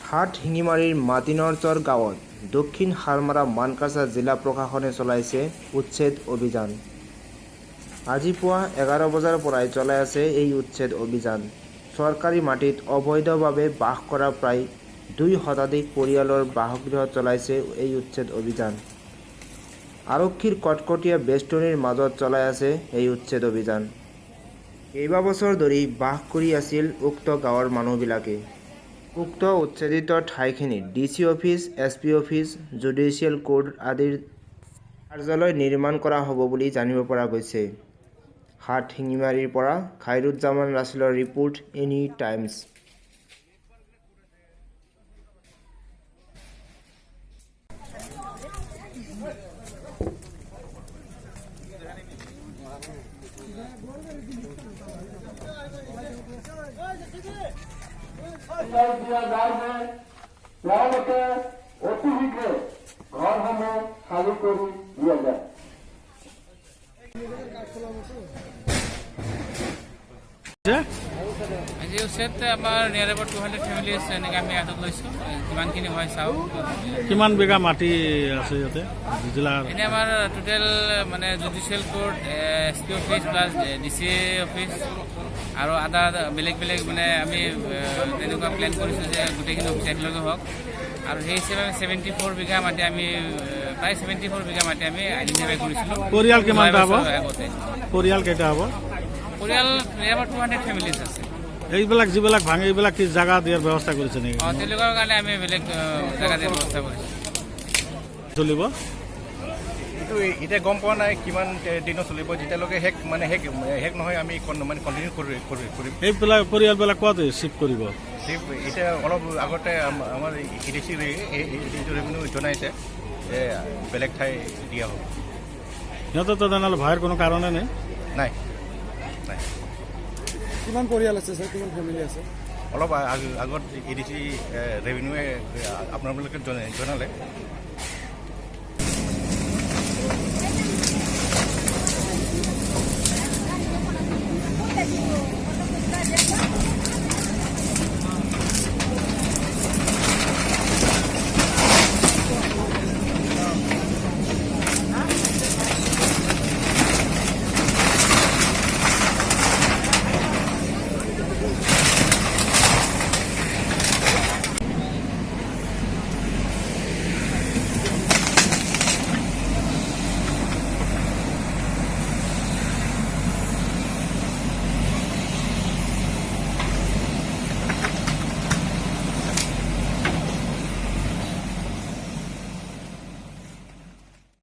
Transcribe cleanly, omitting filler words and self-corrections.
হাট শিঙিমাৰীৰ মাটিনৰচৰ গাঁৱত দক্ষিণ হালমাৰা মানকাছা জিলা প্ৰশাসনে চলাইছে উচ্ছেদ অভিযান। আজি পুৱা 11 বজাৰ পৰাই চলাই আছে এই উচ্ছেদ অভিযান। চৰকাৰী মাটিত অবৈধভাৱে বাস কৰা প্ৰায় 2 শতাধিক পৰিয়ালৰ বাসগৃহত চলাইছে এই উচ্ছেদ অভিযান। আৰক্ষীৰ কটকটীয়া বেষ্টনীৰ মাজত চলাই আছে এই উচ্ছেদ অভিযান। কেইবাবছৰ ধৰি বাস কৰি আছিল উক্ত গাঁৱৰ মানুহবিলাকে। উক্ত উচ্ছেদিত ঠাইখিনিত DC office, SP office, judicial court আদিৰ কাৰ্যালয় নিৰ্মাণ কৰা হ'ব বুলি জানিব পৰা গৈছে। হাট শিঙিমাৰীৰ পৰা খাইৰুজ্জামান ৰাছিলৰ ৰিপোৰ্ট, এনি টাইমছ। দিয়া যায় যে তেওঁলোকে অতি শীঘ্ৰে ঘৰসমূহ খালী কৰি দিয়া যায়। আজি উচ্ছেদ আমাৰ নিয়াৰ এবাউট 200 ফেমিলিজ এনেকৈ আমি হাতত লৈছোঁ। কিমানখিনি হয় চাওঁ। কিমান বিঘা মাটি আছে ইয়াতে জিলাৰ? এনেই আমাৰ টোটেল মানে judicial court, SP office plus DC office আৰু আদা বেলেগ বেলেগ মানে আমি তেনেকুৱা প্লেন কৰিছোঁ যে গোটেইখিনি অফিচ একেলগে হওক। আৰু সেই হিচাপে আমি 74 বিঘা মাটি আমি প্ৰায় 74 বিঘা মাটি আমি আইডেণ্টিফাই কৰিছিলোঁ। পৰিয়াল কিমানটা হ'ব? আগতে পৰিয়াল কেইটা হ'ব? পৰিয়াল এবাৰ 200 ফেমিলিজ আছে। এইবিলাক যিবিলাক ভাঙে এইবিলাক কি জাগা দিয়াৰ ব্যৱস্থা কৰিছে নেকি? তেওঁলোকৰ কাৰণে আমি বেলেগ জেগা দিয়াৰ ব্যৱস্থা কৰিছোঁ। চলিব এইটো এতিয়া গম পোৱা নাই কিমান দিনত চলিব। যেতিয়ালৈকে শেষ নহয় আমি মানে কণ্টিনিউ কৰিম। এইবিলাক পৰিয়ালবিলাক ক'ত চিফ্ট কৰিব? এতিয়া অলপ আগতে আমাৰ ইডিচি ৰেভিনিউ জনাইছে যে বেলেগ ঠাই দিয়া হ'ব। সিহঁতৰ তেনেহ'লে ভয়ৰ কোনো কাৰণে নাই? নাই। কিমান পৰিয়াল আছে ছাৰ, কিমান ফেমিলি আছে? অলপ আগত ইডিচি ৰেভিনিউৱে আপোনালোকে জনালে